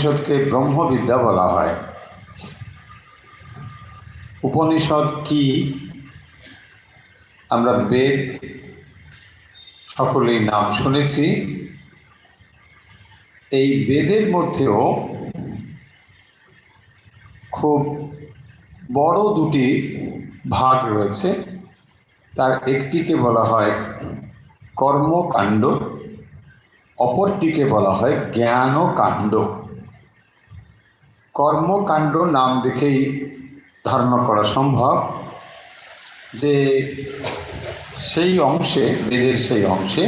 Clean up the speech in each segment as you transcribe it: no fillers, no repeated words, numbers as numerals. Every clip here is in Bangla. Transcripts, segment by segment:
উপনিষদকে ব্রহ্মবিদ্যা বলা হয়। উপনিষদ কি? আমরা বেদ সকলেই নাম শুনেছি। এই বেদের মধ্যেও খুব বড় দুটি ভাগ রয়েছে। তার একটিকে বলা হয় কর্মকাণ্ড, অপরটিকে বলা হয় জ্ঞানকাণ্ড। কর্মকাণ্ড নাম দেখেই ধারণা করা সম্ভব যে সেই অংশে, বেদের সেই অংশে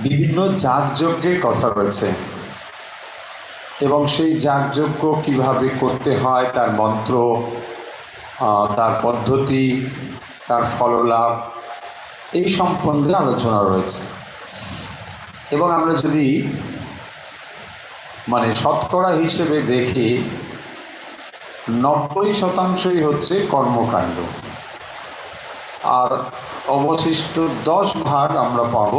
বিভিন্ন যাগযজ্ঞের কথা রয়েছে এবং সেই যাগযজ্ঞ কিভাবে করতে হয়, তার মন্ত্র, তার পদ্ধতি, তার ফললাভ, এই সম্বন্ধে আলোচনা রয়েছে। এবং আমরা যদি শতকরা হিসেবে দেখি, 90% হচ্ছে কর্মকাণ্ড, আর অবশিষ্ট 10% আমরা পাব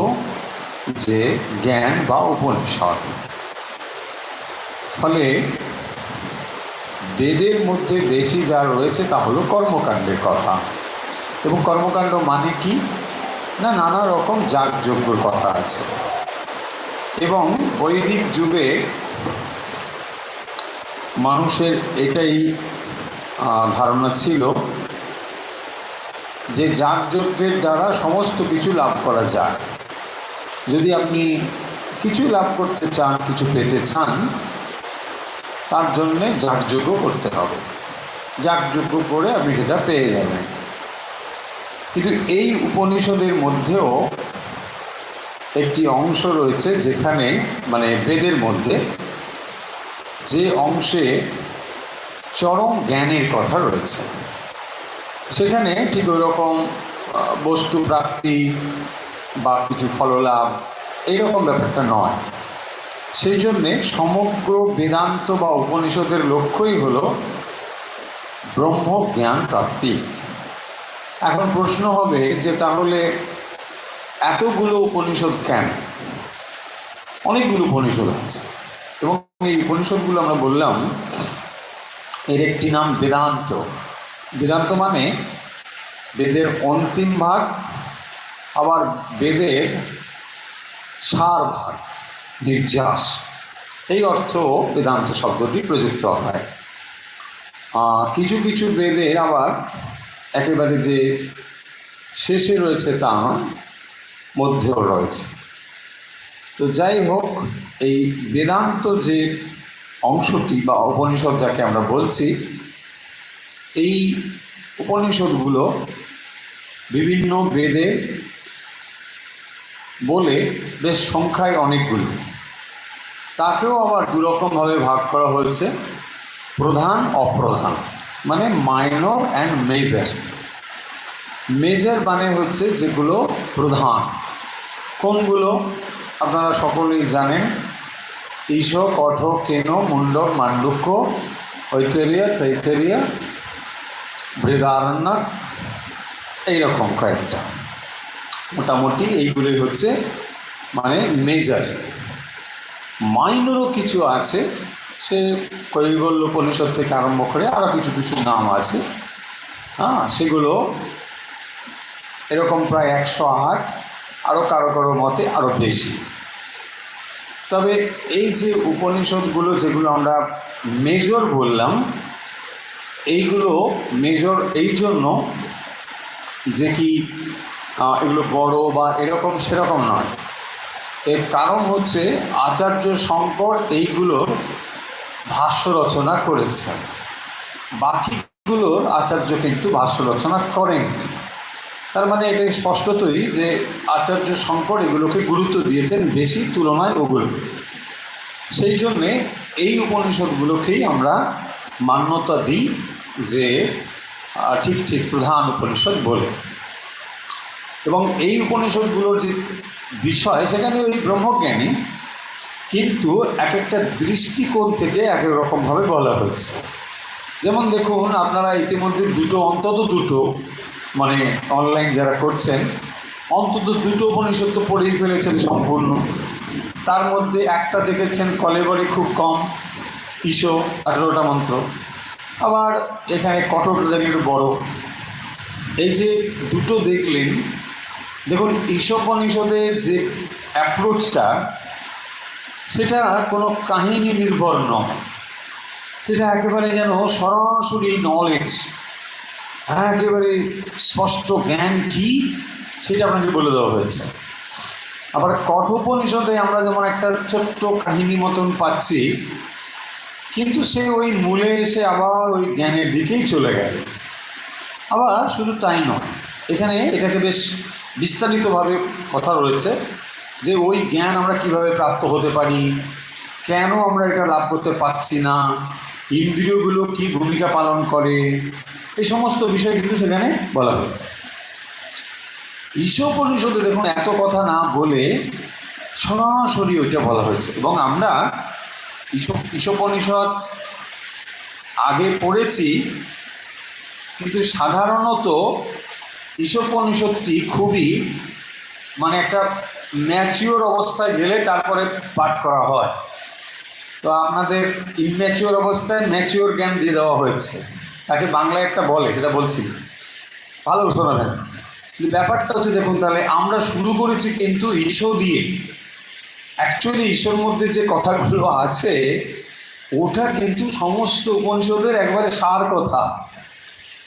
যে জ্ঞান বা উপনিষদ। ফলে বেদের মধ্যে বেশি যা রয়েছে তা হলো কর্মকাণ্ডের কথা। এবং কর্মকাণ্ড মানে কি না, নানা রকম যাগযজ্ঞর কথা আছে। এবং বৈদিক যুগে মানুষের এটাই ধারণা ছিল যে যাগযজ্ঞের দ্বারা সমস্ত কিছু লাভ করা যায়। যদি আপনি কিছু লাভ করতে চান, কিছু পেতে চান, তার জন্যে যাগযজ্ঞ করতে হবে। যাগযজ্ঞ করে আপনি সেটা পেয়ে যাবেন। কিন্তু এই উপনিষদের মধ্যেও একটি অংশ রয়েছে যেখানে বেদের মধ্যে যে অংশে চরম জ্ঞানের কথা রয়েছে, সেখানে ঠিক ওই রকম বস্তু প্রাপ্তি বা কিছু ফললাভ এইরকম ব্যাপারটা নয়। সেই জন্যে সমগ্র বেদান্ত বা উপনিষদের লক্ষ্যই হলো ব্রহ্মজ্ঞান প্রাপ্তি। এখন প্রশ্ন হবে যে তাহলে এতগুলো উপনিষদ কেন? অনেকগুলো উপনিষদ আছে এবং এই উপনিষদগুলো আমরা বললাম এর একটি নাম বেদান্ত। বেদান্ত মানে বেদের অন্তিম ভাগ, আবার বেদের সার ভাগ, নির্যাস, এই অর্থ বেদান্ত শব্দটি প্রযুক্ত হয়। কিছু কিছু বেদের আবার একেবারে যে শেষে রয়েছে তা মধ্যেও রয়েছে। তো যাই হোক, এই বেদান্ত যে অংশটি বা উপনিষদ যাকে আমরা বলছি, এই উপনিষদগুলো বিভিন্ন বেদে বলে বেশ সংখ্যায় অনেকগুলো। তাকেও আবার দুরকমভাবে ভাগ করা হয়েছে, প্রধান অপ্রধান, মানে মাইনর অ্যান্ড মেজর। মেজর মানে হচ্ছে যেগুলো প্রধান। কোনগুলো? আপনারা সকলেই জানেন, ঈশ, কঠ, কেন, মুন্ডক, মান্ডুক্য, ঐতরেয়, তৈতরেয়, বৃহদারণ্যক, এইরকম কয়েকটা। মোটামুটি এইগুলোই হচ্ছে মেজর। মাইনরও কিছু আছে, সে কৈবল্য উপনিষদ থেকে আরম্ভ করে আরও কিছু কিছু নাম আছে। সেগুলো এরকম প্রায় 108, আরও কারো কারো মতে আরও বেশি। তবে এই যে উপনিষদগুলো যেগুলো আমরা মেজর বললাম, এইগুলো মেজর এই জন্য যে কি এগুলো বড় বা এরকম সেরকম নয়। এর কারণ হচ্ছে আচার্য শঙ্কর এইগুলোর ভাষ্য রচনা করেছেন, বাকিগুলোর আচার্য কিন্তু ভাষ্য রচনা করেননি। তার মানে এটা স্পষ্টতই যে আচার্য শঙ্কর এগুলোকে গুরুত্ব দিয়েছেন বেশি তুলনায় ওগুলো। সেই জন্যে এই উপনিষদগুলোকেই আমরা মান্যতা দিই যে ঠিক ঠিক প্রধান উপনিষদ বলে। এবং এই উপনিষদগুলোর যে বিষয়, সেখানে ওই ব্রহ্মজ্ঞানী, কিন্তু এক একটা দৃষ্টিকোণ থেকে এক এক রকমভাবে বলা হয়েছে। যেমন দেখুন, আপনারা ইতিমধ্যে অন্তত দুটো অনলাইন যারা করছেন, অন্তত দুটো উপনিষদ তো পড়েই ফেলেছেন সম্পূর্ণ। তার মধ্যে একটা দেখেছেন কলেবরে খুব কম, ঈশো 18টা মন্ত্র, আবার এখানে কঠোরটা একটু বড়। এই যে দুটো দেখলেন, দেখুন ঈশোপনিষদের যে অ্যাপ্রোচটা সেটা কোনো কাহিনী নির্ভর নয়, সেটা একেবারে যেন সরাসরি নলেজ, একেবারে স্পষ্ট জ্ঞান কি সেটা আপনাকে বলে দেওয়া হয়েছে। আবার কঠোপনিষদে আমরা যেমন একটা ছোট্ট কাহিনী মতন পাচ্ছি, কিন্তু সে ওই মূলে এসে আবার ওই জ্ঞানের দিকেই চলে গেল। আবার শুধু তাই নয়, এখানে এটাকে বেশ বিস্তারিতভাবে কথা রয়েছে যে ওই জ্ঞান আমরা কিভাবে প্রাপ্ত হতে পারি, কেন আমরা এটা লাভ করতে পারছি না, ইন্দ্রিয়গুলো কি ভূমিকা পালন করে, এই সমস্ত বিষয় কিন্তু সেখানে বলা হয়েছে। ঈশোপনিষদে দেখুন এত কথা না বলে সরাসরি ওইটা বলা হয়েছে। এবং আমরা ঈশোপনিষদ আগে পড়েছি, কিন্তু সাধারণত ঈশোপনিষদটি খুবই মানে একটা ম্যাচিওর অবস্থায় গেলে তারপরে পাঠ করা হয়। তো আপনাদের ইনম্যাচিওর অবস্থায় ম্যাচিওর জ্ঞান দিয়ে দেওয়া হয়েছে, তাকে বাংলায় একটা বলে, সেটা বলছি, ভালো শোনাবেন। ব্যাপারটা হচ্ছে দেখুন, তাহলে আমরা শুরু করেছি কিন্তু ঈশ্বর দিয়ে। অ্যাকচুয়ালি ঈশ্বর মধ্যে যে কথাগুলো আছে ওটা কিন্তু সমস্ত উপনিষদের একবারে সার কথা।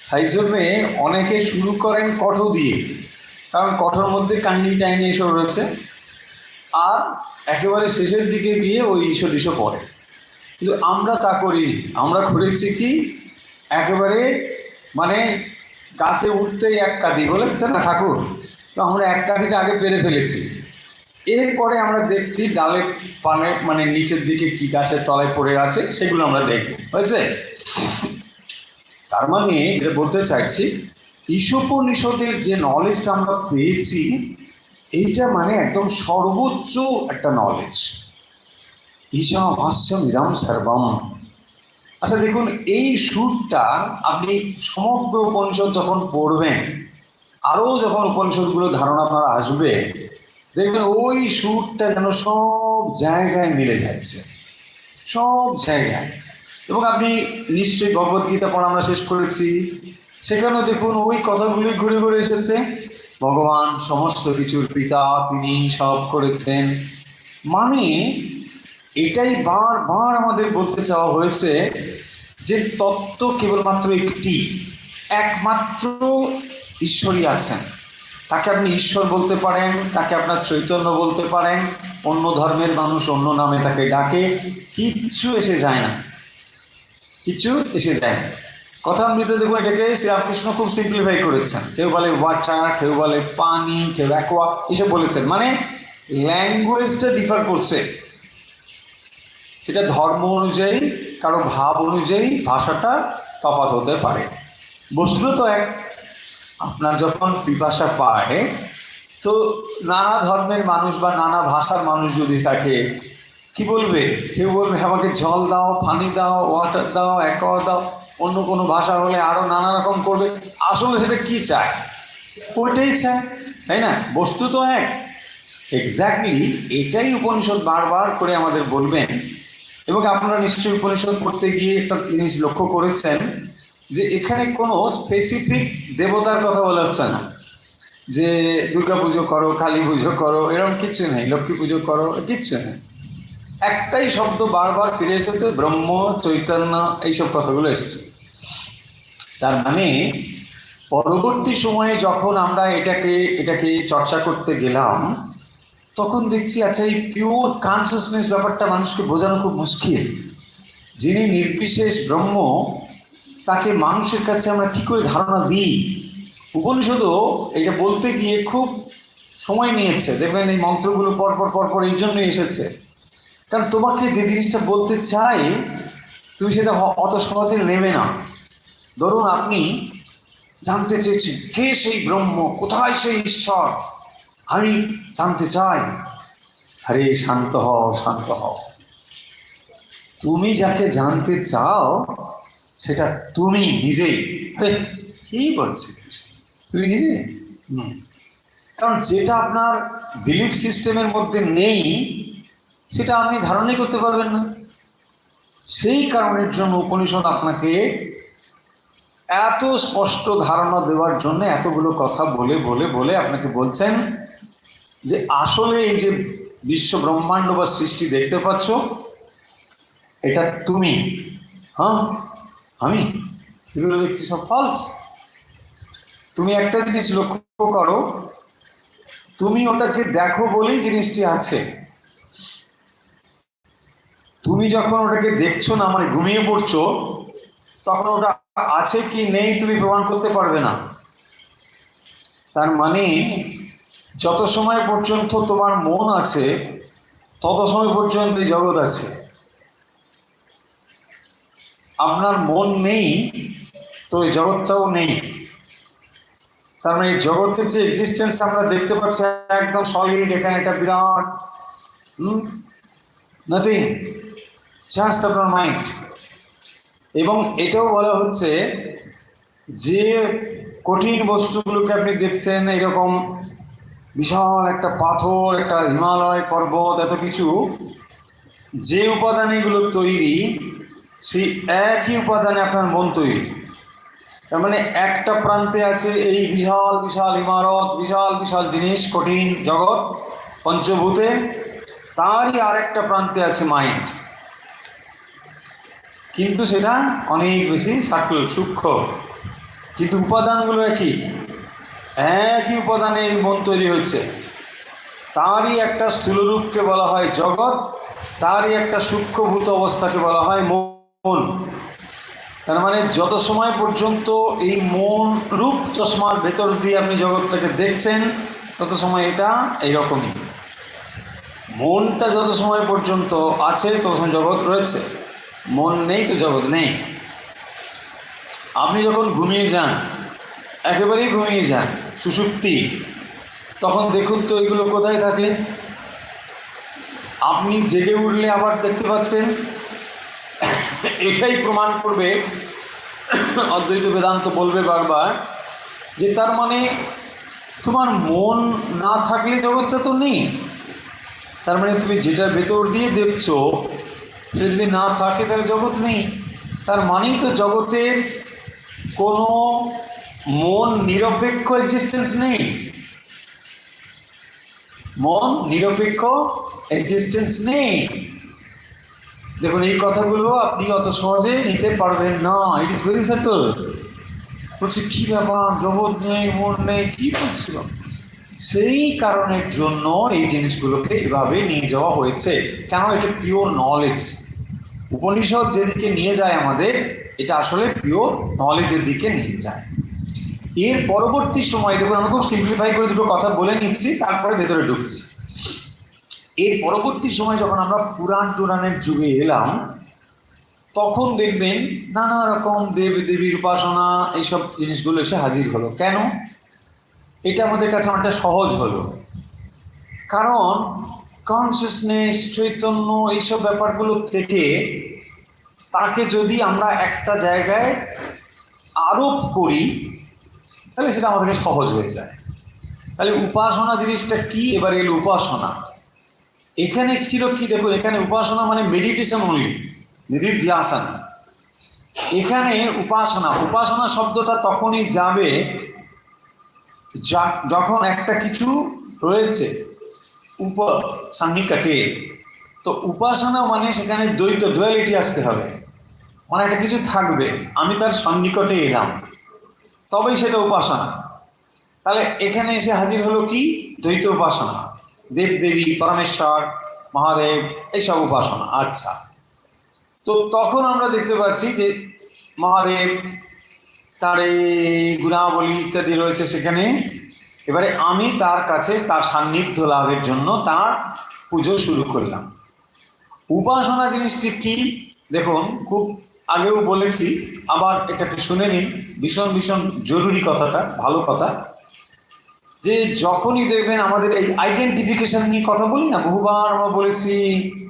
তাই জন্যে অনেকে শুরু করেন কঠো দিয়ে, কারণ কঠোর মধ্যে কাহিনী টাইনি এসব রয়েছে, আর একেবারে শেষের দিকে গিয়ে ওই ঈশ্বর পড়ে। কিন্তু আমরা তা করি, আমরা করেছি কি একেবারে মানে গাছে উঠতেই এক কাঁদি বলেছে না ঠাকুর, তো আমরা এক কাঁদিতে আগে পেরে ফেলেছি। এরপরে আমরা দেখছি ডালে পানে মানে নিচের দিকে কি গাছের তলায় পড়ে আছে সেগুলো আমরা দেখব, হয়েছে? তার মানে যেটা বলতে চাইছি, ঈশোপনিষদের যে নলেজটা আমরা পেয়েছি এইটা মানে একদম সর্বোচ্চ একটা নলেজ। ঈশা ভাষ্যম ইদম সর্বম। আচ্ছা দেখুন, এই সুরটা আপনি সমগ্র উপনিষদ যখন পড়বেন, আরও যখন উপনিষদগুলো ধারণা আপনার আসবে, দেখবেন ওই সুরটা যেন সব জায়গায় মিলে যাচ্ছে, সব জায়গায়। এবং আপনি নিশ্চয়ই ভগবদ্গীতা পড়া আমরা শেষ করেছি, সেখানেও দেখুন ওই কথাগুলি ঘুরে ঘুরে এসেছে। ভগবান সমস্ত কিছুর পিতা, তিনি সব করেছেন। মানে এটাই বারবার আমাদের বলতে চাওয়া হয়েছে যে তত্ত্ব কেবলমাত্র একটি, একমাত্র ঈশ্বরই আছেন। তাকে আপনি ঈশ্বর বলতে পারেন, তাকে আপনার চৈতন্য বলতে পারেন, অন্য ধর্মের মানুষ অন্য নামে তাকে ডাকে, কিচ্ছু এসে যায় না, কিচ্ছু এসে যায় না। কথামৃতে দেখুন এটাকে শ্রীরামকৃষ্ণ খুব সিম্পলিফাই করেছেন। কেউ বলে ওয়াটার, কেউ বলে পানি, কেউ অ্যাকোয়া, এসব বলেছেন। মানে ল্যাঙ্গুয়েজটা ডিফার করছে, সেটা ধর্ম অনুযায়ী, কারো ভাব অনুযায়ী ভাষাটা তফাৎ হতে পারে। বস্তু তো এক। আপনার যখন পিপাসা পায়, তো নানা ধর্মের মানুষ বা নানা ভাষার মানুষ যদি থাকে, কি বলবে? কেউ বলবে আমাকে জল দাও, পানি দাও, ওয়াটার দাও, অ্যাকোয়া দাও। অন্য কোনো ভাষা হলে আরও নানা রকম করবে। আসলে সেটা কি চায়? ওইটাই চায়, তাই না? বস্তু তো এক। এক্স্যাক্টলি এটাই উপনিষদ বারবার করে আমাদের বলবেন। এবং আপনারা নিশ্চয়ই উপনিষদ পড়তে গিয়ে একটা জিনিস লক্ষ্য করেছেন যে এখানে কোনো স্পেসিফিক দেবতার কথা বলা হচ্ছে না, যে দুর্গা পুজো করো, কালী পুজো করো, এরকম কিছু নেই, লক্ষ্মী পুজো করো, কিচ্ছু নেই। একটাই শব্দ বারবার ফিরে এসেছে, ব্রহ্ম, চৈতন্য, এইসব কথাগুলো এসেছে। তার মানে পরবর্তী সময়ে যখন আমরা এটাকে চর্চা করতে গেলাম, তখন দেখছি আচ্ছা এই পিওর কনসিয়াসনেস ব্যাপারটা মানুষকে বোঝানো খুব মুশকিল। যিনি নির্বিশেষ ব্রহ্ম, তাকে মানুষের কাছে আমরা কী করে ধারণা দিই? উপনিষদও এটা বলতে গিয়ে খুব সময় নিয়েছে। দেখবেন এই মন্ত্রগুলো পরপর পরপর এই জন্যই এসেছে, কারণ তোমাকে যে জিনিসটা বলতে চাই তুমি সেটা অত সহজে নেবে না। ধরুন আপনি জানতে চেয়েছেন কে সেই ব্রহ্ম, কোথায় সেই ঈশ্বর, আমি জানতে চাই। আরে শান্ত হও, শান্ত হও। তুমি যাকে জানতে চাও সেটা তুমি নিজেই। আরে কি বলছিস তুমি নিজে? কারণ যেটা আপনার বিলিফ সিস্টেমের মধ্যে নেই সেটা আপনি ধারণাই করতে পারবেন না। সেই কারণের জন্য উপনিষদ আপনাকে এত স্পষ্ট ধারণা দেওয়ার জন্য এতগুলো কথা বলে বলে বলে আপনাকে বলছেন যে আসলে এই যে বিশ্ব ব্রহ্মাণ্ড বা সৃষ্টি দেখতে পাচ্ছ, এটা তুমি, হ্যাঁ আমি, এগুলো দেখছি সব ফলস। তুমি একটা জিনিস লক্ষ্য করো, তুমি ওটাকে দেখো বলেই জিনিসটি আছে। তুমি যখন ওটাকে দেখছো না, মানে ঘুমিয়ে পড়ছো, তখন ওটা আছে কি নেই তুমি প্রমাণ করতে পারবে না। তার মানে যত সময় পর্যন্ত তোমার মন আছে তত সময় পর্যন্ত এই জগৎ আছে। আপনার মন নেই তো এই জগৎটাও নেই। তার মানে এই জগতের যে এক্সিস্টেন্স আমরা দেখতে পাচ্ছি একদম সলিড, এখানে একটা বিরাট নাথিং, জাস্ট আপনার মাইন্ড। এবং এটাও বলা হচ্ছে যে কঠিন বস্তুগুলোকে আপনি দেখছেন, এরকম বিশাল একটা পাথর, একটা হিমালয় পর্বত, এত কিছু, যে উপাদানে এগুলো তৈরি সেই একই উপাদানে আপনার মন তৈরি। তার মানে একটা প্রান্তে আছে এই বিশাল বিশাল ইমারত, বিশাল বিশাল জিনিস, কঠিন জগৎ পঞ্চভূতে, তারই আরেকটা প্রান্তে আছে মাইন্ড, কিন্তু সেটা অনেক বেশি সাটল, সূক্ষ্ম, কিন্তু উপাদানগুলো একই। একই উপাদানে এই মন তৈরি হচ্ছে। তারই একটা স্থূলরূপকে বলা হয় জগৎ, তারই একটা সূক্ষ্মভূত অবস্থাকে বলা হয় মন। তার মানে যত সময় পর্যন্ত এই মন রূপ চশমার ভেতর দিয়ে আপনি জগৎটাকে দেখছেন তত সময় এটা এইরকমই। মনটা যত সময় পর্যন্ত আছে তত সময় জগৎ রয়েছে, মন নেই তো জগৎ নেই। আপনি যখন ঘুমিয়ে যান, একেবারেই ঘুমিয়ে যান, সুষুপ্তি, তখন দেখুন তো এগুলো কোথায় থাকে। আপনি জেগে উঠলে আবার দেখতে পাচ্ছেন। এটাই প্রমাণ করবে, অদ্বৈত বেদান্ত বলবে বারবার, যে তার মানে তোমার মন না থাকলে জগৎটা তো নেই। তার মানে তুমি যেটা ভেতর দিয়ে দেখছো সেটা যদি না থাকে তাহলে জগৎ নেই। তার মানেই তো জগতের কোনো মন নিরপেক্ষ এক্সিস্টেন্স নেই। মন নিরপেক্ষ এক্সিস্টেন্স নেই। দেখুন এই কথাগুলো আপনি অত সহজে নিতে পারবেন না। It is very settle. বলছি কী ব্যাপার, জগৎ নেই, মন নেই, কী বলছিল? সেই কারণের জন্য এই জিনিসগুলোকে এভাবে নিয়ে যাওয়া হয়েছে। কেন? এটা পিওর নলেজ। উপনিষদ যেদিকে নিয়ে যায় আমাদের, এটা আসলে পিওর নলেজের দিকে নিয়ে যায়। এর পরবর্তী সময় দেখুন, আমি খুব সিম্পলিফাই করে দুটো কথা বলে নিচ্ছি, তারপরে ভেতরে ঢুকছি। এর পরবর্তী সময় যখন আমরা পুরাণ টুরাণের যুগে এলাম, তখন দেখবেন নানা রকম দেব দেবীর উপাসনা, এইসব জিনিসগুলো এসে হাজির হলো। কেন? এটা আমাদের কাছে অনেকটা সহজ হলো, কারণ কনসিয়াসনেস, চৈতন্য, এইসব ব্যাপারগুলো থেকে তাকে যদি আমরা একটা জায়গায় আরোপ করি তাহলে সেটা আমাদেরকে সহজ হয়ে যায়। তাহলে উপাসনা জিনিসটা কি? এবার এলো উপাসনা। এখানে ছিল কি দেখো, এখানে উপাসনা মানে মেডিটেশন অনলি, নিধিধ্যাসন। এখানে উপাসনা, উপাসনা শব্দটা তখনই যাবে যখন একটা কিছু রয়েছে উপর সান্নিকটে। তো উপাসনা মানে সেখানে দ্বৈত, ডুয়ালিটি আসতে হবে, মানে একটা কিছু থাকবে, আমি তার সন্নিকটে এলাম, তবেই সেটা উপাসনা। তাহলে এখানে এসে হাজির হলো কি? দ্বৈত উপাসনা, দেবদেবী, পরমেশ্বর, মহাদেব, এইসব উপাসনা। আচ্ছা, তো তখন আমরা দেখতে পাচ্ছি যে মহাদেব, তার এই গুণাবলী ইত্যাদি রয়েছে সেখানে। এবারে আমি তার কাছে তার সান্নিধ্য লাভের জন্য তার পুজো শুরু করলাম। উপাসনা জিনিসটি কি দেখুন, খুব আগেও বলেছি, আবার এটাকে শুনে নিন, ভীষণ ভীষণ জরুরি কথাটা, ভালো কথা। যে যখনই দেখবেন আমাদের এই আইডেন্টিফিকেশন নিয়ে কথা বলি না, বহুবার আমরা বলেছি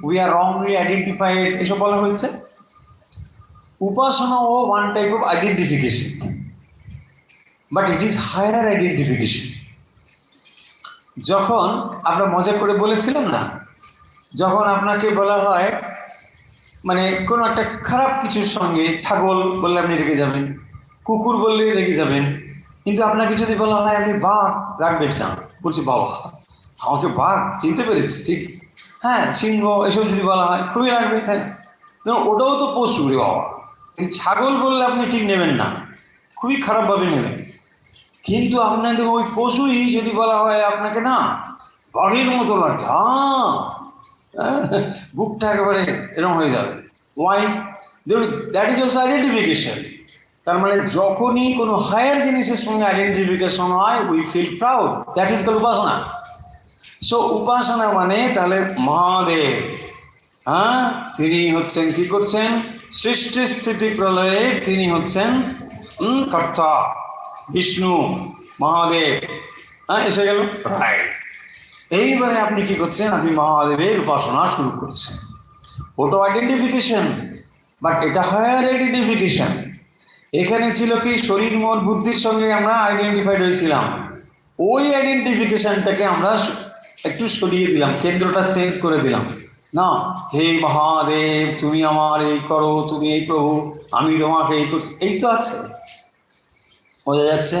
উই আর রংলি আইডেন্টিফাইড, এসব বলা হয়েছে। উপাসনা ও one type of identification, but it is higher identification. যখন আমরা মজা করে বলেছিলাম না যখন আপনাকে বলা হয় মানে কোনো একটা খারাপ কিছুর সঙ্গে, ছাগল বললে আপনি রেগে যাবেন, কুকুর বললে রেগে যাবেন, কিন্তু আপনাকে যদি বলা হয় আপনি বাঘ, রাখবেন না, বলছি বাবা আমাকে বাঘ চিনতে পেরেছি ঠিক, হ্যাঁ সিংহ এসব যদি বলা হয় খুবই রাখবে, তাই না? ওটাও তো পশু রে বাবা। এই ছাগল বললে আপনি ঠিক নেবেন না, খুবই খারাপভাবে নেবেন। কিন্তু আপনাদের ওই পশুই যদি বলা হয় আপনাকে না বাঘের মতো লাগছে, বুকটা একেবারে এরকম হয়ে যাবে। Why? That is also identification. তার মানে যখনই কোনো হায়ার জিনিসের সঙ্গে আইডেন্টিফিকেশন হয় we feel proud, that is call উপাসনা। সো উপাসনা মানে তাহলে মহাদেব, হ্যাঁ তিনি হচ্ছেন কি করছেন, সৃষ্টি স্থিতি প্রলয়ে তিনি হচ্ছেন কর্তা, বিষ্ণু মহাদেব, হ্যাঁ এসে গেল রাইট। এইবারে আপনি কি করছেন, আপনি মহাদেবের উপাসনা শুরু করছেন। ওটা আইডেন্টিফিকেশন, বাট এটা হায়ার আইডেন্টিফিকেশন। এখানে ছিল কি শরীর মন বুদ্ধির সঙ্গে আমরা আইডেন্টিফাইড হয়েছিলাম, ওই আইডেন্টিফিকেশনটাকে আমরা একটু সরিয়ে দিলাম, কেন্দ্রটা চেঞ্জ করে দিলাম। না হে মহাদেব তুমি আমার এই করো, তুমি এই প্রভু, আমি তোমাকে এই করছি, এই তো আছে, বোঝা যাচ্ছে?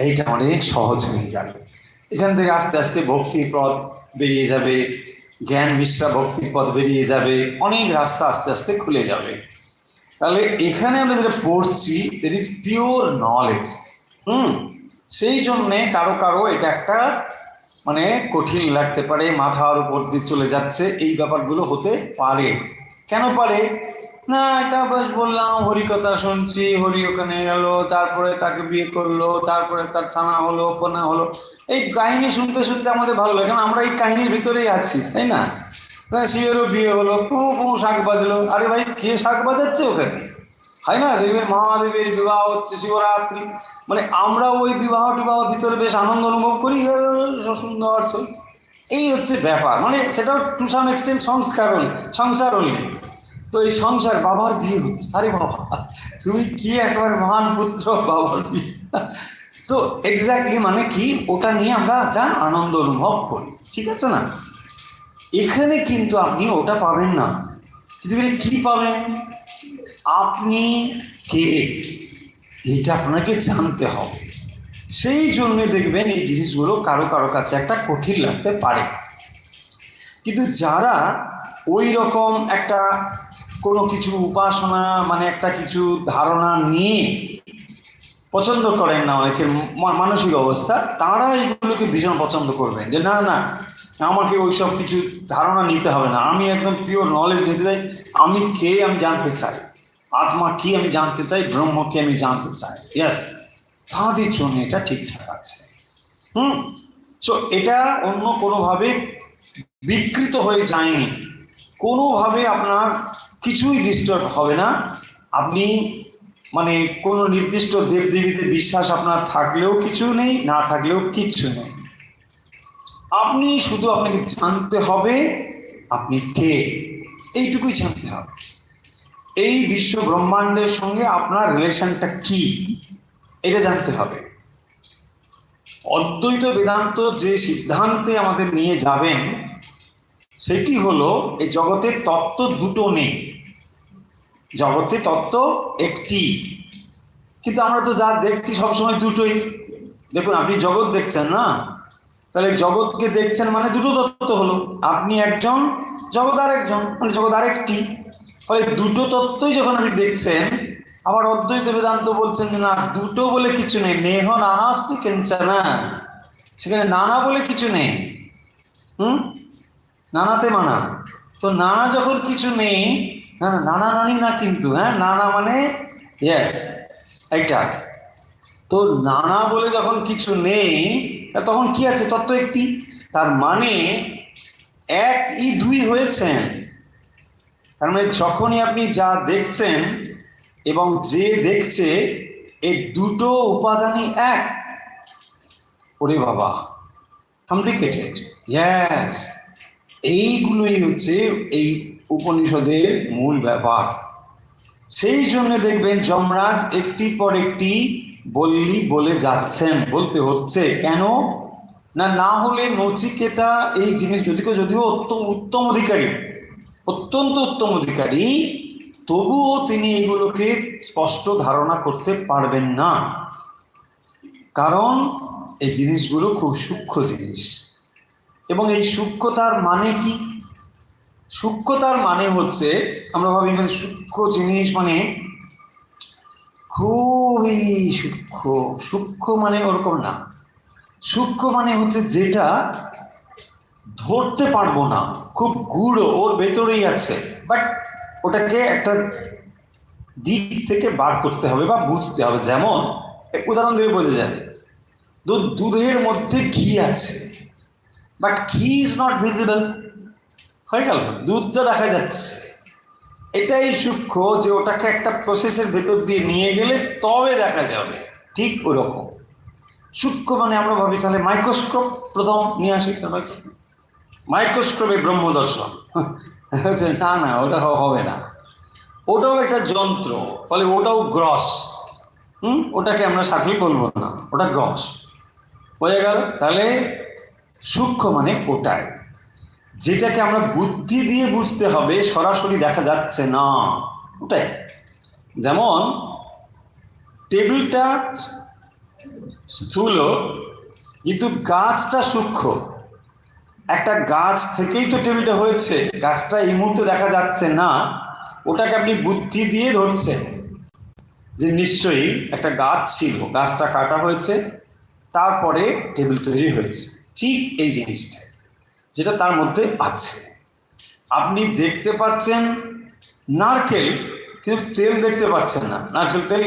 এইটা অনেক সহজ হয়ে গেল। এখান থেকে আস্তে আস্তে ভক্তির পথ বেরিয়ে যাবে, জ্ঞান মিশ্রা ভক্তির পথ বেরিয়ে যাবে, অনেক রাস্তা আস্তে আস্তে খুলে যাবে। তাহলে এখানে আমরা যেটা পড়ছি দ্যাট ইজ পিওর নলেজ। সেই জন্যে কারো কারো এটা একটা মানে কঠিন লাগতে পারে, মাথার উপর দিয়ে চলে যাচ্ছে, এই ব্যাপারগুলো হতে পারে। কেন পারে না, এটা বেশ বললাম হরিকথা শুনছি, হরি ওখানে গেল, তারপরে তাকে বিয়ে করলো, তারপরে তার ছানা হলো কোনা হলো, এই কাহিনী শুনতে শুনতে আমাদের ভালো লাগে, কারণ আমরা এই কাহিনীর ভিতরেই আছি, তাই না? শিবেরও বিয়ে হলো, শাঁখ বাজলো, আরে ভাই কে শাঁখ বাজাচ্ছে ওখানে, হয় না? দেখবেন মহাদেবের বিবাহ হচ্ছে শিবরাত্রি, মানে আমরা ওই বিবাহ টিবাহ ভিতরে বেশ আনন্দ অনুভব করি, সুন্দর চলছে, এই হচ্ছে ব্যাপার। মানে সেটাও টু সাম এক্সটেন্ট সংসার হলে। তো এই সংসার, বাবার বিয়ে হচ্ছে, আরে বাবা তুমি কি একেবারে মহান পুত্র, বাবার বিয়ে। তো এক্স্যাক্টলি মানে কি, ওটা নিয়ে আমরা একটা আনন্দ অনুভব করি, ঠিক আছে না? এখানে কিন্তু আপনি ওটা পাবেন না, কিন্তু কি পাবেন, আপনি কে, এটা আপনাকে জানতে হবে। সেই জন্য দেখবেন এই জিনিসগুলো কারো কারো কাছে একটা কঠিন লাগতে পারে। কিন্তু যারা ওই রকম একটা কোনো কিছু উপাসনা মানে একটা কিছু ধারণা নিয়ে পছন্দ করেন না, অনেকের মানসিক অবস্থা, তারা এইগুলোকে ভীষণ পছন্দ করবেন, যে না না আমাকে ওই সব কিছু ধারণা নিতে হবে না, আমি একদম পিওর নলেজ নিতে চাই, আমি কে আমি জানতে চাই, আত্মা কি আমি জানতে চাই, ব্রহ্মকে আমি জানতে চাই। ইয়েস, তাদের জন্য এটা ঠিকঠাক আছে। সো এটা অন্য কোনোভাবে বিকৃত হয়ে যায়নি, কোনোভাবে আপনার কিছুই ডিস্টার্ব হবে না। আপনি মানে কোনো নির্দিষ্ট দেবদেবীতে বিশ্বাস আপনার থাকলেও কিছু নেই, না থাকলেও কিচ্ছু নেই। আপনি শুধু আপনাকে জানতে হবে আপনি কে, এইটুকুই জানতে হবে। এই বিশ্ব ব্রহ্মাণ্ডের সঙ্গে আপনার রিলেশনটা কি, এটা জানতে হবে। অদ্বৈত বেদান্ত যে সিদ্ধান্তে আমাদের নিয়ে যাবেন সেটি হলো এই জগতের তত্ত্ব দুটো নেই, জগতে তত্ত্ব একটি, কিন্তু আমরা তো যা দেখছি সবসময় দুটোই। দেখুন আপনি জগৎ দেখছেন না, তাহলে জগৎকে দেখছেন মানে দুটো তত্ত্ব হলো, আপনি একজন, জগৎ আরেকজন, মানে জগৎ আরেকটি। ফলে দুটো তত্ত্বই যখন আপনি দেখছেন, আবার অদ্বৈত বেদান্ত বলছেন যে না দুটো বলে কিছু নেই, নেহ নানাস্তি কিঞ্চনা, সেখানে নানা বলে কিছু নেই। নানাতে মানা, তো নানা যখন কিছু নেই, না না নানা নানি না কিন্তু, হ্যাঁ নানা মানে ইয়েস এইটা, তো নানা বলে যখন কিছু নেই তখন কি আছে, তত্ত্ব একটি। তার মানে এক ই দুই হয়েছেন। তার মানে যখনই আপনি যা দেখছেন এবং যে দেখছে এই দুটো উপাদানই এক। ওরে বাবা কমপ্লিকেটেড, ইয়েস, এইগুলোই হচ্ছে এই উপনিষদের মূল ব্যাপার। সেই জন্য দেখবেন যমরাজ একটি পর একটি বললি বলে যাচ্ছেন, বলতে হচ্ছে কেন, না, না হলে নচিকেতা এই জিনিস যদিও উত্তম অধিকারী, অত্যন্ত উত্তম অধিকারী, তবুও তিনি এগুলোকে স্পষ্ট ধারণা করতে পারবেন না, কারণ এই জিনিসগুলো খুব সূক্ষ্ম জিনিস। এবং এই সূক্ষ্মতার মানে কি? সূক্ষ্মতার মানে হচ্ছে, আমরা ভাবি মানে সূক্ষ্ম জিনিস মানে খুবই সূক্ষ্ম, সূক্ষ্ম মানে ওরকম না। সূক্ষ্ম মানে হচ্ছে যেটা ধরতে পারবো না, খুব গূঢ়, ওর ভেতরেই আছে, বাট ওটাকে একটা দিক থেকে বার করতে হবে বা বুঝতে হবে। যেমন উদাহরণ দিয়ে বোঝা যাবে, দুধের মধ্যে ঘি আছে, বাট ঘি ইজ নট ভিজিবল, হয়ে গেল, দুধটা দেখা যাচ্ছে। এটাই সূক্ষ্ম, যে ওটাকে একটা প্রসেসের ভেতর দিয়ে নিয়ে গেলে তবে দেখা যাবে, ঠিক ওরকম সূক্ষ্ম। মানে আমরা ভাবি তাহলে মাইক্রোস্কোপ প্রথম নিয়ে আসি, মাইক্রোস্কোপে ব্রহ্মদর্শন, না না, ওটা হবে না, ওটাও একটা যন্ত্র, ফলে ওটাও গ্রস, ওটাকে আমরা সাটল বলবো না, ওটা গ্রস, বোঝা গেল। তাহলে সূক্ষ্ম মানে ওটাই, যেটাকে আমরা বুদ্ধি দিয়ে বুঝতে হবে, সরাসরি দেখা যাচ্ছে না, ওটাই। যেমন টেবিলটা স্থূল, কিন্তু গাছটা সূক্ষ্ম। একটা গাছ থেকেই তো টেবিলটা হয়েছে, গাছটা এই মুহূর্তে দেখা যাচ্ছে না, ওটাকে আপনি বুদ্ধি দিয়ে ধরছেন যে নিশ্চয়ই একটা গাছ ছিল, গাছটা কাটা হয়েছে, তারপরে টেবিল তৈরি হয়েছে। ঠিক এই জিনিসটা যেটা তার মধ্যে আছে, আপনি দেখতে পাচ্ছেন নারকেল, কিন্তু তেল দেখতে পাচ্ছেন না, নারকেল তেল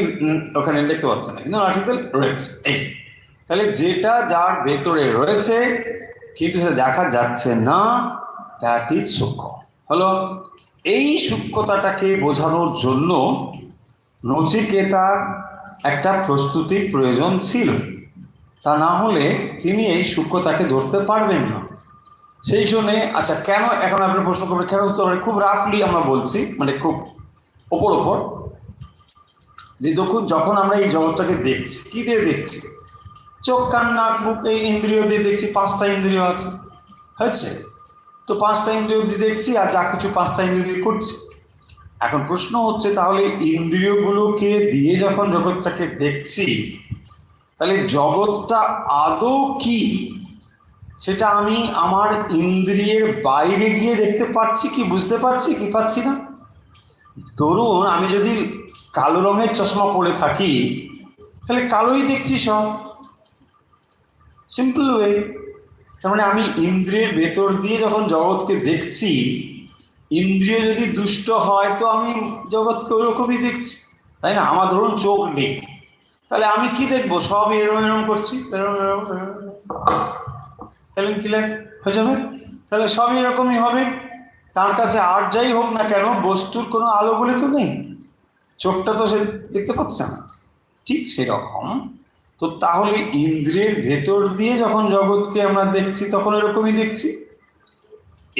ওখানে দেখতে পাচ্ছেন না, কিন্তু নারকেল তেল রয়েছে। এই তাহলে যেটা যার ভেতরে রয়েছে কিন্তু সেটা দেখা যাচ্ছে না, দ্যাট ইজ সূক্ষ্ম হলো। এই সূক্ষ্মতাটাকে বোঝানোর জন্য নচিকেতার একটা প্রস্তুতির প্রয়োজন ছিল, তা না হলে তিনি এই সূক্ষ্মতাকে ধরতে পারবেন না। সেই জন্যে, আচ্ছা কেন, এখন আপনার প্রশ্ন করবেন কেন উত্তর, খুব রাফলি আমরা বলছি, মানে খুব ওপর যে দেখুন, যখন আমরা এই জগৎটাকে দেখছি, কী দিয়ে দেখছি? চোখ, কান, নাক, মুখ, এই ইন্দ্রিয় দিয়ে দেখছি, 5টা ইন্দ্রিয় আছে, হয়েছে তো 5টা ইন্দ্রিয় দিয়ে দেখছি, আর যা কিছু 5টা ইন্দ্রিয় দিয়ে করছি। এখন প্রশ্ন হচ্ছে, তাহলে ইন্দ্রিয়গুলোকে দিয়ে যখন জগৎটাকে দেখছি, তাহলে জগৎটা আদৌ কি, সেটা আমি আমার ইন্দ্রিয়ের বাইরে গিয়ে দেখতে পাচ্ছি কি, বুঝতে পারছি কি পাচ্ছি না? ধরুন আমি যদি কালো রঙের চশমা পরে থাকি, তাহলে কালোই দেখছি সব, সিম্পল ওয়ে। তার মানে আমি ইন্দ্রিয়ের ভেতর দিয়ে যখন জগৎকে দেখছি, ইন্দ্রিয় যদি দুষ্ট হয় তো আমি জগৎকে ওরকমই দেখছি, তাই না? আমার ধরুন চোখ নেই, তাহলে আমি কি দেখবো? সব এরম এরম করছি, এরম এরম এরম ক্লিয়ার হয়ে যাবে, তাহলে সবই এরকমই হবে। তার কাছে আর যাই হোক না কেন, বস্তুর কোনো আলো বলে তো নেই, চোখটা তো সে দেখতে পাচ্ছে না, ঠিক সেরকম। তো তাহলে ইন্দ্রিয়ের ভেতর দিয়ে যখন জগৎকে আমরা দেখছি, তখন এরকমই দেখছি।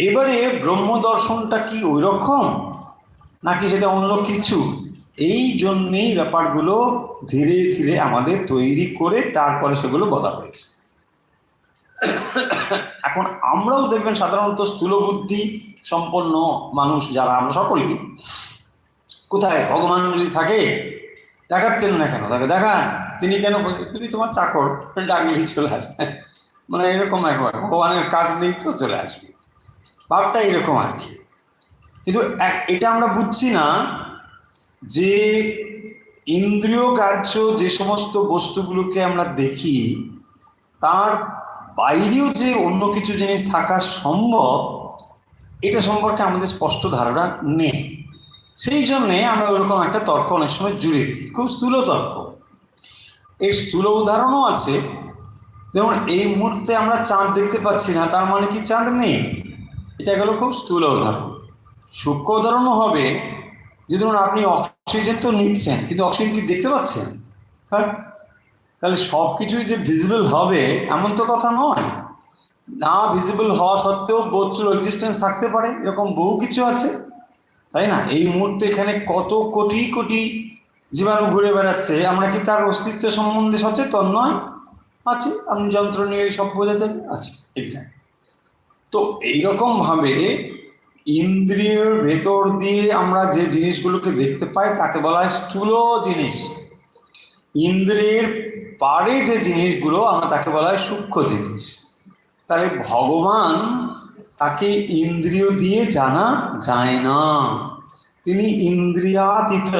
এবারে ব্রহ্ম দর্শনটা কি ওই রকম, নাকি সেটা অন্য কিছু? এই জন্যেই ব্যাপারগুলো ধীরে ধীরে আমাদের তৈরি করে তারপরে সেগুলো বলা হয়েছে। এখন আমরাও দেখবেন সাধারণত স্থূল বুদ্ধি সম্পন্ন মানুষ যারা, আমরা সকলেই, কোথায় ভগবান যদি থাকে, দেখাচ্ছেন না কেন, তাকে দেখান, তিনি কেন, তুমি তোমার চাকর, ডাকলেই চলে আসবে, মানে এরকম একবার ভগবানের কাজ নেই তো চলে আসবে, ভাবটা এরকম আর কি। কিন্তু এটা আমরা বুঝছি না যে ইন্দ্রিয় গ্রাহ্য যে সমস্ত বস্তুগুলোকে আমরা দেখি, তার বাইরেও যে অন্য কিছু জিনিস থাকা সম্ভব, এটা সম্পর্কে আমাদের স্পষ্ট ধারণা নেই। সেই জন্যে আমরা ওরকম একটা তর্ক অনেক সময় জুড়ে দিই, খুব স্থূল তর্ক। এর স্থূল উদাহরণও আছে, যেমন এই মুহূর্তে আমরা চাঁদ দেখতে পাচ্ছি না, তার মানে কি চাঁদ নেই? এটা গেল খুব স্থূল উদাহরণ। সূক্ষ্ম উদাহরণও হবে, যে ধরুন আপনি অক্সিজেন তো নিচ্ছেন, কিন্তু অক্সিজেন কি দেখতে পাচ্ছেন? হ্যাঁ, তাহলে সব কিছুই যে ভিজিবল হবে এমন তো কথা নয়, না ভিজিবল হওয়া সত্ত্বেও বস্তুর এক্সিস্টেন্স থাকতে পারে, এরকম বহু কিছু আছে, তাই না? এই মুহূর্তে এখানে কত কোটি কোটি জীবাণু ঘুরে বেড়াচ্ছে, আমরা কি তার অস্তিত্ব সম্বন্ধে সচেতন নয়? আছে, আপনি যন্ত্র নিয়ে সব বোঝা যাবে, আছে এক্সাক্ট। তো এইরকম ভাবে ইন্দ্রিয়ের ভেতর দিয়ে আমরা যে জিনিসগুলোকে দেখতে পাই তাকে বলা হয় স্থূল জিনিস। ইন্দ্রিয়ের পারে যে জিনিসগুলো আমরা তাকে বলা হয় সূক্ষ্ম জিনিস। তাহলে ভগবান, তাকে ইন্দ্রিয় দিয়ে জানা যায় না, তিনি ইন্দ্রিয়াতীত,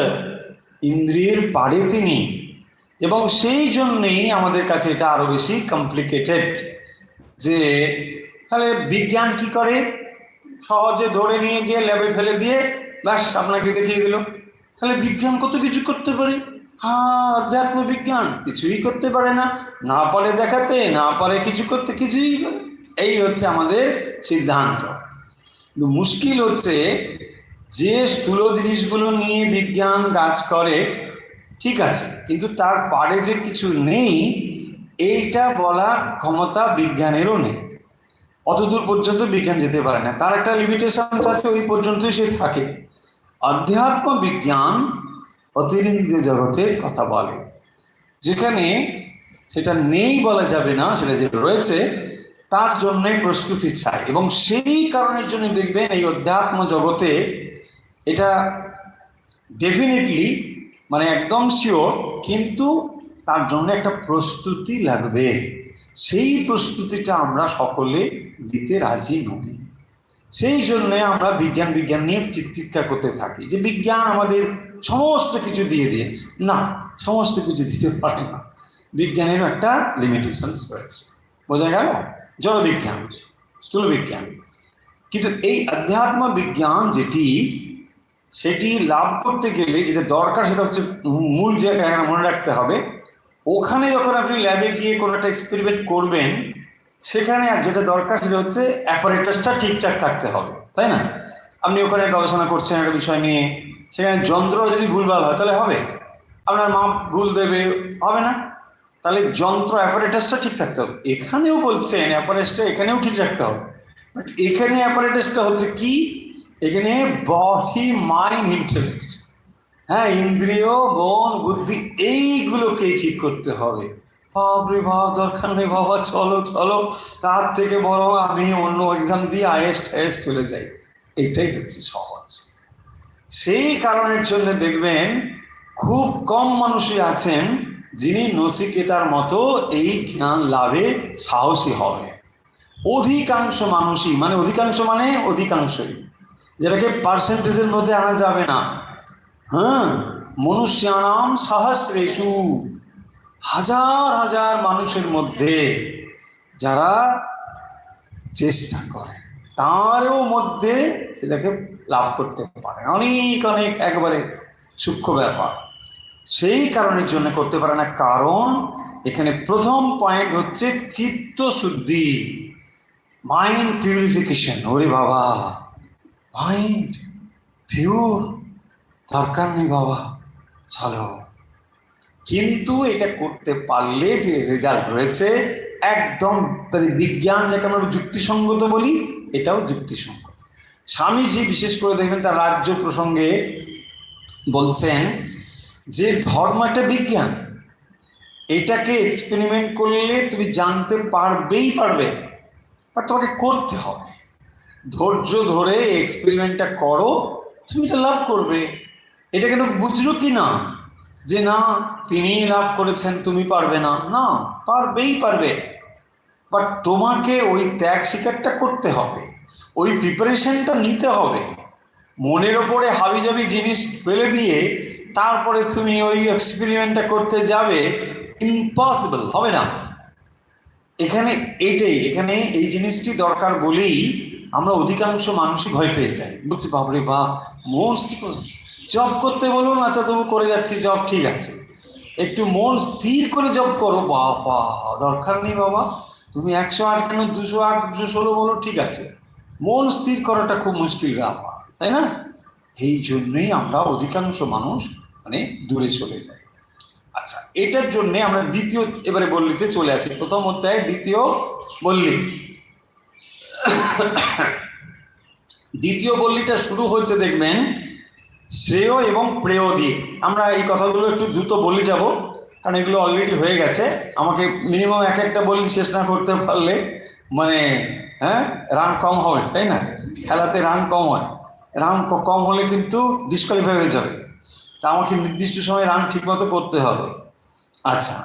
ইন্দ্রিয়ের পারে তিনি। এবং সেই জন্যেই আমাদের কাছে এটা আরো বেশি কমপ্লিকেটেড। যে তাহলে বিজ্ঞান কি করে, সহজে ধরে নিয়ে গিয়ে ল্যাবে ফেলে দিয়ে ব্যাস আপনাকে দেখিয়ে দিল। তাহলে বিজ্ঞান কত কিছু করতে পারে, হ্যাঁ অধ্যাত্ম বিজ্ঞান কিছুই করতে পারে না, না পারে দেখাতে, না পারে কিছু করতে, কিছুই। এই হচ্ছে আমাদের সিদ্ধান্ত। মুশকিল হচ্ছে যে স্থূল জিনিসগুলো নিয়ে বিজ্ঞান কাজ করে, ঠিক আছে, কিন্তু তার পারে যে কিছু নেই এইটা বলার ক্ষমতা বিজ্ঞানেরও নেই। অতদূর পর্যন্ত বিজ্ঞান যেতে পারে না, তার একটা লিমিটেশন আছে, ওই পর্যন্তই সে থাকে। অধ্যাত্ম বিজ্ঞান অতিরিক্ত জগতের কথা বলে, যেখানে সেটা নেই বলা যাবে না, সেটা যে রয়েছে তার জন্যই প্রস্তুতি চাই। এবং সেই কারণের জন্য দেখবেন এই অধ্যাত্ম জগতে এটা ডেফিনেটলি মানে একদম শিওর, কিন্তু তার জন্য একটা প্রস্তুতি লাগবে। সেই প্রস্তুতিটা আমরা সকলে দিতে রাজি নই। সেই জন্য আমরা বিজ্ঞান বিজ্ঞান নিয়ে চিৎকার করতে থাকি যে বিজ্ঞান আমাদের সমস্ত কিছু দিয়ে দিয়েছে। না, সমস্ত কিছু দিতে পারে না, বিজ্ঞানেরও একটা লিমিটেশনস রয়েছে। বোঝা গেল? জড় বিজ্ঞান, স্থূল বিজ্ঞান। কিন্তু এই অধ্যাত্ম বিজ্ঞান যেটি, সেটি লাভ করতে গেলে যেটা দরকার সেটা হচ্ছে মূল জায়গায় মনে রাখতে হবে। ওখানে যখন আপনি ল্যাবে গিয়ে কোনো একটা এক্সপেরিমেন্ট করবেন, সেখানে যেটা দরকার সেটা হচ্ছে অ্যাপারেটাসটা ঠিকঠাক থাকতে হবে, তাই না? আপনি ওখানে গবেষণা করছেন একটা বিষয় নিয়ে, সেখানে যন্ত্র যদি ভুলভাল হয় তাহলে হবে, আপনার মাপ ভুল দেবে, হবে না। তাহলে যন্ত্র অ্যাপারেটাসটা ঠিক থাকতে হবে। এখানেও বলছেন অ্যাপারেটাসটা এখানেও ঠিক রাখতে হবে, বাট এখানে অ্যাপারেটাসটা হচ্ছে কি, এখানে বডি মাইন্ড ইন্টেলেক্ট, হ্যাঁ, ইন্দ্রিয় মন বুদ্ধি এইগুলোকে ঠিক করতে হবে। বাপরে বাপ, দরকার নেই বাবা, চলো চলো, তার থেকে বরং আমি অন্য এক্সাম দিয়ে আইএস চলে যাই, এটাই হচ্ছে সহজ। সেই কারণের জন্য দেখবেন খুব কম মানুষই আছেন যিনি নচিকেতার মতো এই জ্ঞান লাভে সাহসী হবে। অধিকাংশ মানুষই, মানে অধিকাংশ মানে অধিকাংশই, যেটাকে পার্সেন্টেজের মধ্যে আনা যাবে না। হ্যাঁ, মনুষ্যানাম সহস্রেষু, হাজার হাজার মানুষের মধ্যে যারা চেষ্টা করে, তারও মধ্যে সেটাকে লাভ করতে পারে। অনেক অনেক একবারে সূক্ষ্ম ব্যাপার, সেই কারণের জন্য করতে পারে না। কারণ এখানে প্রথম পয়েন্ট হচ্ছে চিত্ত শুদ্ধি, মাইন্ড পিউরিফিকেশন। ওরে বাবা, মাইন্ড পিওর, দরকার নেই বাবা, চলো। কিন্তু এটা করতে পারলে যে রেজাল্ট রয়েছে একদম বিজ্ঞান, যাকে আমরা যুক্তিসঙ্গত বলি, এটাও যুক্তিসঙ্গত। স্বামীজি বিশেষ করে দেখবেন তার রাজ্য প্রসঙ্গে বলছেন যে ধর্ম একটা বিজ্ঞান, এটাকে এক্সপেরিমেন্ট করলে তুমি জানতে পারবেই পারবে, বাট তোমাকে করতে হবে। ধৈর্য ধরে এক্সপেরিমেন্টটা করো, তুমি এটা লাভ করবে। এটা কিন্তু বুঝলো কি না যে না তিনি লাভ করেছেন তুমি পারবে না, না, পারবেই পারবে, বাট তোমাকে ওই ত্যাগ স্বীকারটা করতে হবে, ওই প্রিপারেশনটা নিতে হবে। মনের ওপরে হাবিজাবি জিনিস ফেলে দিয়ে তারপরে তুমি ওই এক্সপেরিমেন্টটা করতে যাবে, ইম্পসিবল, হবে না। এখানে এখানে এই জিনিসটি দরকার বলেই আমরা অধিকাংশ মানুষই ভয় পেয়ে যাই। বলছি বাপরে বাপ, মন জব করতে বলুন, আচ্ছা তবু করে যাচ্ছি জব, ঠিক আছে, একটু মন স্থির করে জব করো, বাবা দরকার নেই বাবা, তুমি 108 কেন 208 216 বলো, ঠিক আছে, মন স্থির করাটা খুব মুশকিল ব্যাপার, তাই না? এই জন্যই আমরা অধিকাংশ মানুষ মানে দূরে চলে যাই। আচ্ছা, এটার জন্য আমরা দ্বিতীয় এবারে বল্লিতে চলে আসি। প্রথম অধ্যায় দ্বিতীয় বল্লি। দ্বিতীয় বল্লিটা শুরু হচ্ছে দেখবেন শ্রেয় এবং প্রেয় দিয়ে। আমরা এই কথাগুলো একটু দ্রুত বলে যাব, কারণ এগুলো অলরেডি হয়ে গেছে। আমাকে মিনিমাম এক একটা বলি শেষ না করতে পারলে মানে হ্যাঁ রান কম হবে, তাই না? খেলাতে রান কম হয়, রান কম হলে কিন্তু ডিসকোয়ালিফাই হয়ে যাবে। তা আমাকে নির্দিষ্ট সময় রান ঠিকমতো করতে হবে। আচ্ছা,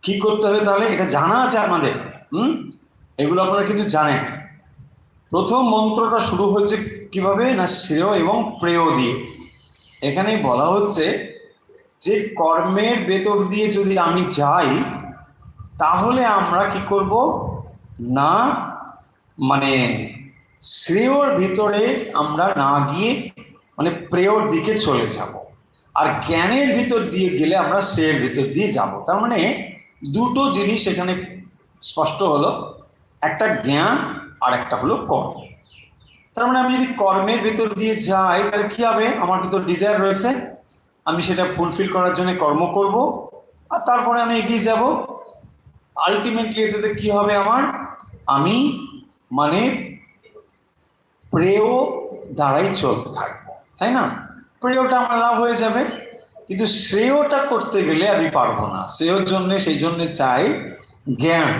কি করতে হবে তাহলে? এটা জানা আছে আপনাদের, এগুলো আপনারা কিন্তু জানেন। প্রথম মন্ত্রটা শুরু হচ্ছে কিভাবে না, শ্রেয় এবং প্রেয় দিয়ে। এখানে বলা হচ্ছে যে কর্মের ভেতর দিয়ে যদি আমি যাই তাহলে আমরা কি করব না, মানে শ্রেয়র ভিতরে আমরা না গিয়ে মানে প্রেয়র দিকে চলে যাব, আর জ্ঞানের ভিতর দিয়ে গেলে আমরা শ্রেয়ের ভিতর দিয়ে যাব। তার মানে দুটো জিনিস এখানে স্পষ্ট হলো, একটা জ্ঞান আর একটা হলো কর্ম। তার মানে আমি যদি কর্মের ভিতর দিয়ে যাই তাহলে কি হবে, আমার ভিতর ডিজায়ার রয়েছে, আমি সেটা ফুলফিল করার জন্য কর্ম করব, আর তারপরে আমি এগিয়ে যাব। আলটিমেটলি এতে কি হবে আমার, আমি মানে প্রেয় দ্বারাই চলতে থাকবো, তাই না? প্রেয়টা আমার লাভ হয়ে যাবে, কিন্তু শ্রেয়টা করতে গেলে আমি পারবো না। শ্রেয়র জন্য সেই জন্য চাই জ্ঞান।